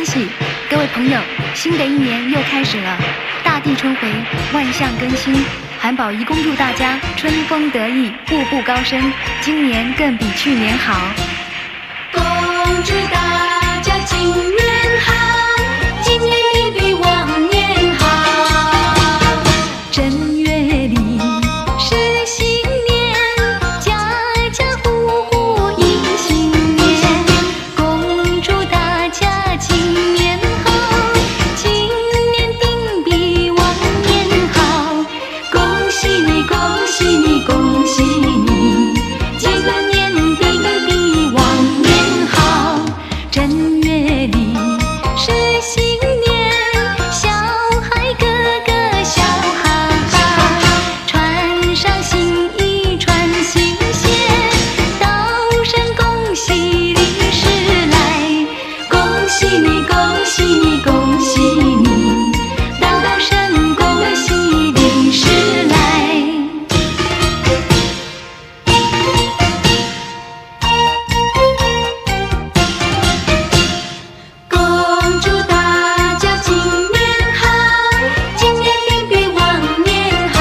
喜！各位朋友，新的一年又开始了，大地春回，万象更新。韩宝仪恭祝大家春风得意，步步高升，今年更比去年好。恭祝大家今年好，今年比往年好。正月里是新年，家家户户迎新年。恭祝大家今年好，今年定比往年好。恭喜你，恭喜你，恭喜你，今年定比往年好。正月里是新年，小孩个个笑哈哈，穿上新衣穿新鞋，道声恭喜利是来。恭喜你，恭喜你，恭喜你，道声恭喜利是来。恭祝大家今年好，今年定比往年好。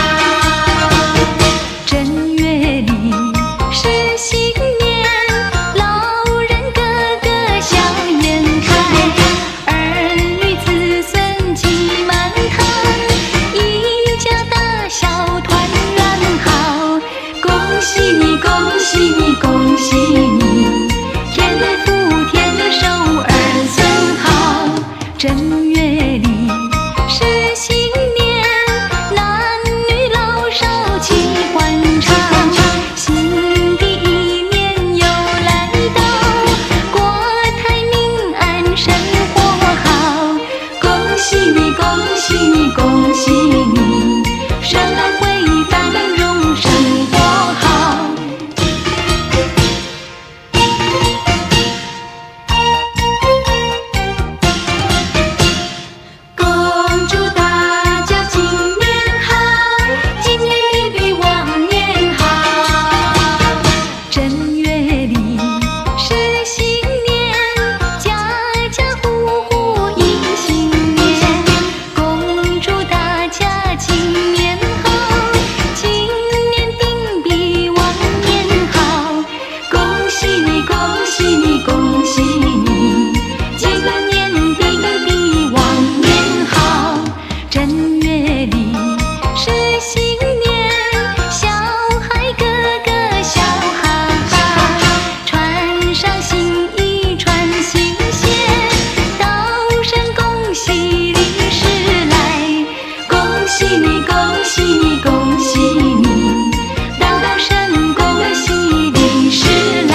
正月里是新年，老人个个笑颜开，儿女子孙齐满堂，一家大小团圆好。恭喜你，恭喜你，恭喜你，天天福天寿儿孙好。正月里是新年，男女老少齐欢唱，新的一年又来到，国泰民安生活好。恭喜你，恭喜你，恭喜你，生来会繁荣生活好。恭祝大家今年好，今年定比往年好。正月里是新年，家家户户迎新年。恭祝大家今年好，今年定比往年好。恭喜你，恭喜你，恭喜你，今年定比往年好。正月里是新年，小孩个个笑哈哈，穿上新衣穿新鞋，道声恭喜利是来。恭喜你，恭喜你，恭喜你，道声恭喜利是来。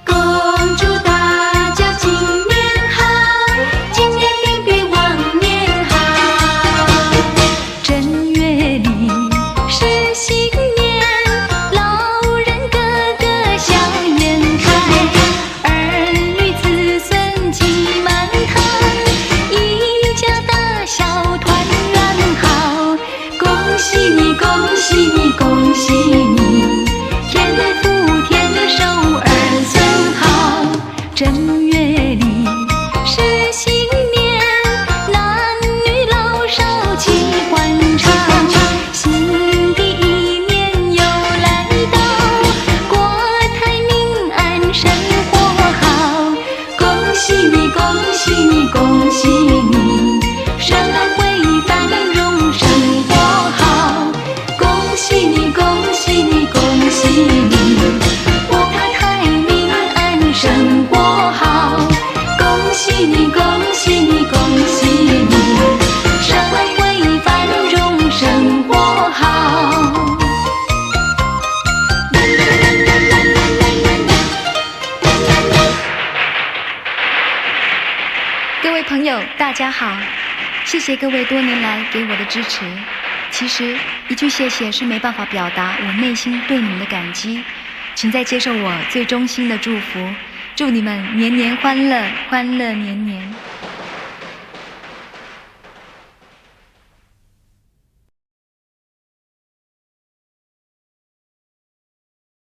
恭祝大家今年好，今年定比往年好。正月里是新年，老人个个笑颜开，儿女子孙齐满堂，一家大小团圆好。恭喜你，恭喜你，恭喜你，天天福天寿儿孙好。正月里是新年，男女老少齐欢唱，新的一年又来到，国泰民安生活好。恭喜你，恭喜你，恭喜你，生来会繁荣生活好。恭喜你，恭喜你，恭喜你，国泰民安生活好。恭喜你，恭喜你，恭喜你，生来会繁荣生活好。各位朋友，大家好，谢谢各位多年来给我的支持。其实一句谢谢是没办法表达我内心对你们的感激，请再接受我最衷心的祝福，祝你们年年欢乐，欢乐年年。